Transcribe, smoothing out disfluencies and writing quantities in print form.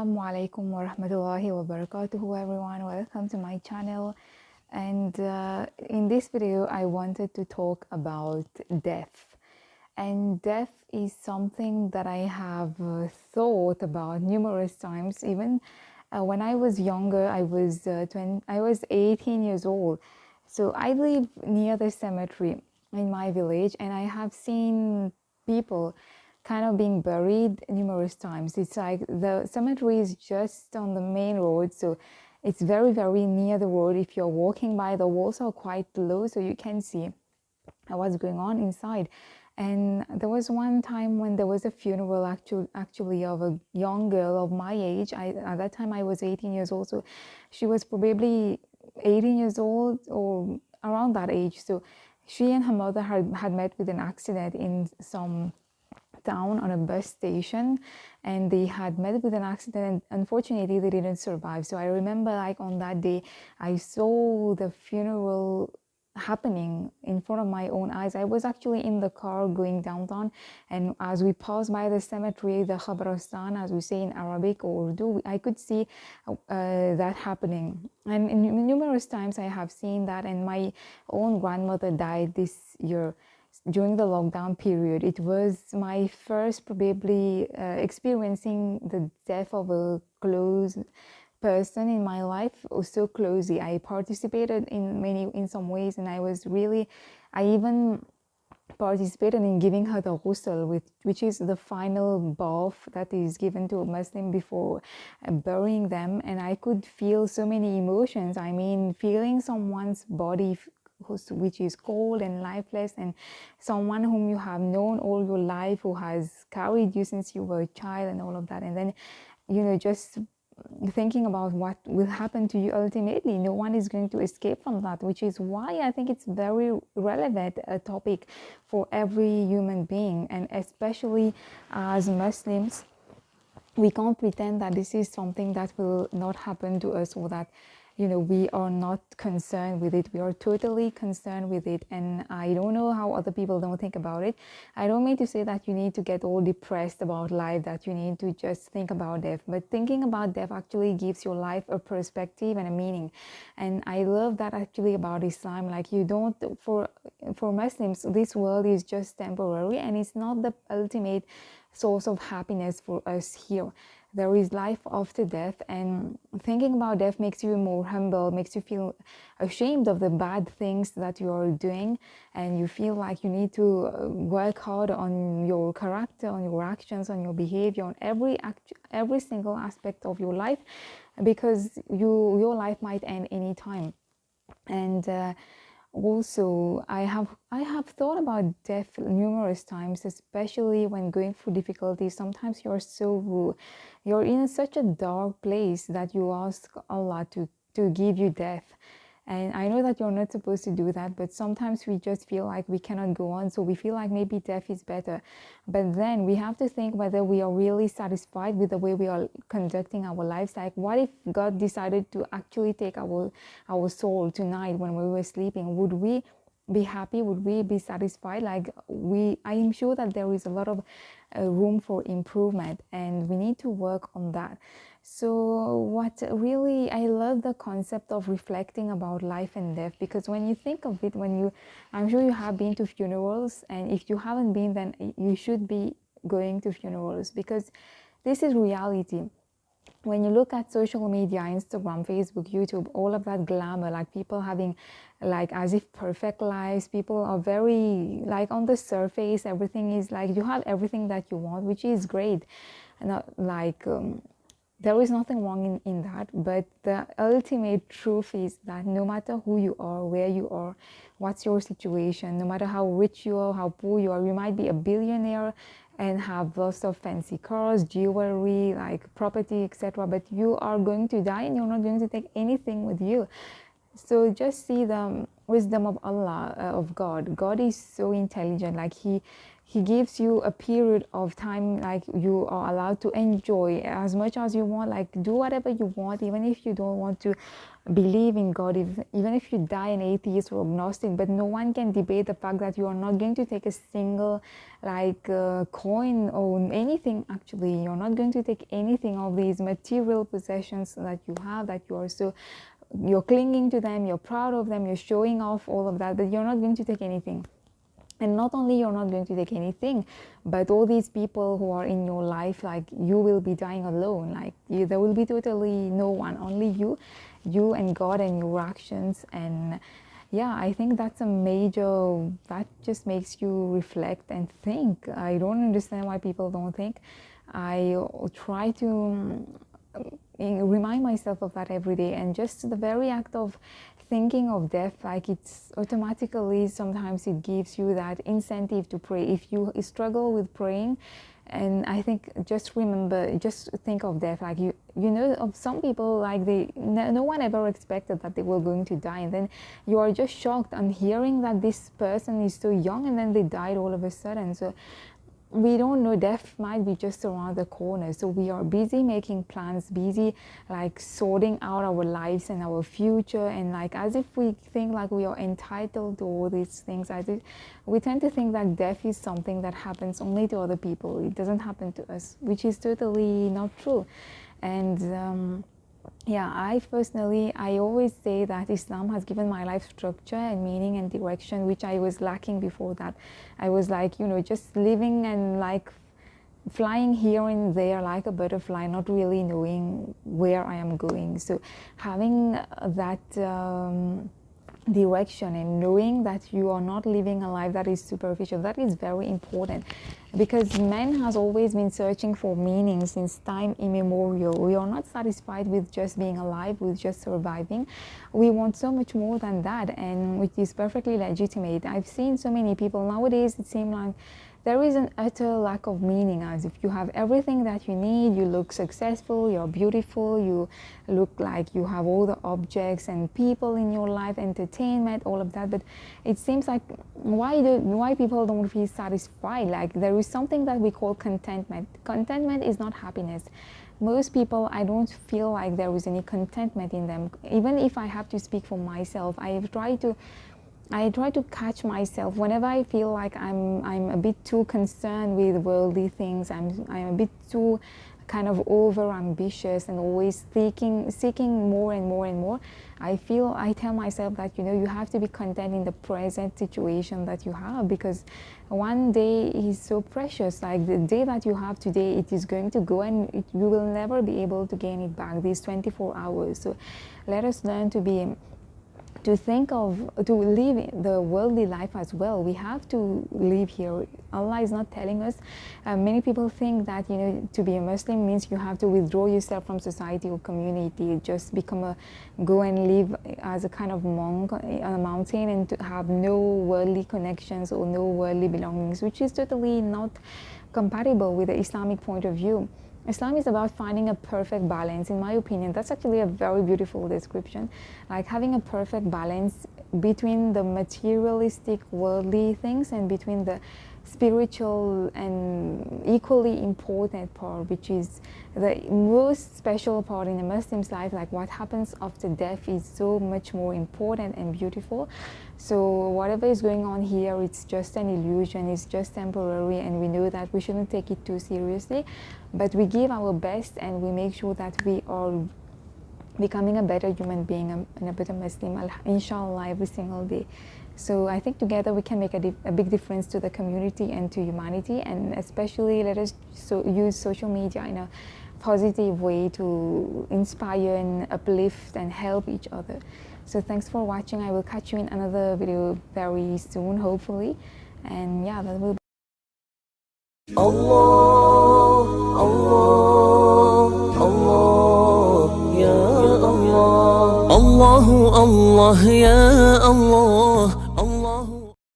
Assalamu alaikum wa rahmatullahi wa barakatuhu, everyone. Welcome to my channel. And in this video, I wanted to talk about death. And death is something that I have thought about numerous times. Even when I was younger, I was 18 years old. So I live near the cemetery in my village, and I have seen people kind of being buried numerous times. It's like the cemetery is just on the main road, so it's very, very near the road. If you're walking by, the walls are quite low, so you can see what's going on inside. And there was one time when there was a funeral actually of a young girl of my age. At that time I was 18 years old, so she was probably 18 years old or around that age. So she and her mother had met with an accident in some town on a bus station, and they had met with an accident, and unfortunately they didn't survive. So I remember, like, on that day I saw the funeral happening in front of my own eyes. I was actually in the car going downtown, and as we passed by the cemetery, the Khabristan, as we say in Arabic or Urdu, I could see that happening. And in numerous times I have seen that, and my own grandmother died this year during the lockdown period. It was my first probably experiencing the death of a close person in my life, so closely. I participated in some ways, and I even participated in giving her the ghusl, which is the final bath that is given to a Muslim before burying them. And I could feel so many emotions. I mean, feeling someone's body which is cold and lifeless, and someone whom you have known all your life, who has carried you since you were a child, and all of that. And then, just thinking about what will happen to you ultimately. No one is going to escape from that, which is why I think it's very relevant a topic for every human being. And especially as Muslims, we can't pretend that this is something that will not happen to us, or that we are not concerned with it. We are totally concerned with it. And I don't know how other people don't think about it. I don't mean to say that you need to get all depressed about life, that you need to just think about death, but thinking about death actually gives your life a perspective and a meaning. And I love that actually about Islam. Like, you don't, for Muslims, this world is just temporary, and it's not the ultimate source of happiness for us here. There is life after death, and thinking about death makes you more humble, makes you feel ashamed of the bad things that you are doing, and you feel like you need to work hard on your character, on your actions, on your behavior, on every single aspect of your life, because your life might end any time. And also, I have thought about death numerous times, especially when going through difficulties. Sometimes you're in such a dark place that you ask Allah to give you death. And I know that you're not supposed to do that, but sometimes we just feel like we cannot go on, so we feel like maybe death is better. But then we have to think whether we are really satisfied with the way we are conducting our lives. Like, what if God decided to actually take our soul tonight when we were sleeping? Would we be happy? Would we be satisfied? I am sure that there is a lot of room for improvement, and we need to work on that. So what really, I love the concept of reflecting about life and death, because when you think of it, I'm sure you have been to funerals, and if you haven't been, then you should be going to funerals, because this is reality. When you look at social media, Instagram, Facebook, YouTube, all of that glamour, like people having like as if perfect lives, people are very, like, on the surface, everything is like, you have everything that you want, which is great. Not like there is nothing wrong in that, but the ultimate truth is that no matter who you are, where you are, what's your situation, no matter how rich you are, how poor you are, you might be a billionaire and have lots of fancy cars, jewelry, like property, etc., but you are going to die, and you're not going to take anything with you. So just see the wisdom of Allah, of God. God is so intelligent. Like, he He gives you a period of time, like you are allowed to enjoy as much as you want, like do whatever you want, even if you don't want to believe in God, even if you die an atheist or agnostic. But no one can debate the fact that you are not going to take a single coin or anything. Actually, you're not going to take anything of these material possessions that you have, that you are so, you're clinging to them, you're proud of them, you're showing off all of that, but you're not going to take anything. And not only you're not going to take anything, but all these people who are in your life, like you will be dying alone. Like there will be totally no one, only you and God and your actions. And yeah, I think that's a major, that just makes you reflect and think. I don't understand why people don't think. I try to remind myself of that every day, and just the very act of thinking of death, like it's automatically, sometimes it gives you that incentive to pray. If you struggle with praying, and I think just remember, just think of death, like you know, of some people, like no one ever expected that they were going to die, and then you are just shocked on hearing that this person is so young and then they died all of a sudden. So we don't know, death might be just around the corner. So we are busy making plans, busy like sorting out our lives and our future, and like as if we think like we are entitled to all these things. As if we tend to think that death is something that happens only to other people, it doesn't happen to us, which is totally not true. And yeah, I always say that Islam has given my life structure and meaning and direction, which I was lacking before that. I was like, you know, just living and like flying here and there like a butterfly, not really knowing where I am going. So having that direction and knowing that you are not living a life that is superficial, that is very important, because man has always been searching for meaning since time immemorial. We are not satisfied with just being alive, with just surviving. We want so much more than that, and which is perfectly legitimate. I've seen so many people nowadays, it seems like there is an utter lack of meaning, as if you have everything that you need, you look successful, you're beautiful, you look like you have all the objects and people in your life, entertainment, all of that. But it seems like why people don't feel satisfied. Like there is something that we call contentment. Contentment is not happiness. Most people, I don't feel like there is any contentment in them. Even if I have to speak for myself, I try to catch myself whenever I feel like I'm a bit too concerned with worldly things. I'm a bit too kind of over ambitious and always seeking more and more and more. I tell myself that, you know, you have to be content in the present situation that you have, because one day is so precious. Like the day that you have today, it is going to go, and you will never be able to gain it back, these 24 hours. So let us learn to live the worldly life as well. We have to live here. Allah is not telling us. Many people think that, you know, to be a Muslim means you have to withdraw yourself from society or community, just go and live as a kind of monk on a mountain and to have no worldly connections or no worldly belongings, which is totally not compatible with the Islamic point of view. Islam is about finding a perfect balance, in my opinion. That's actually a very beautiful description. Like having a perfect balance between the materialistic, worldly things and between the spiritual and equally important part, which is the most special part in a Muslim's life. Like what happens after death is so much more important and beautiful. So whatever is going on here, it's just an illusion, it's just temporary, and we know that we shouldn't take it too seriously. But we give our best and we make sure that we are becoming a better human being and a better Muslim, inshallah, every single day. So I think together we can make a big difference to the community and to humanity, and especially let us use social media in a positive way to inspire and uplift and help each other. So thanks for watching. I will catch you in another video very soon, hopefully. And yeah, that will be Allah, Allah, Allah, Ya Allah, Allahu Allah, Ya Allah.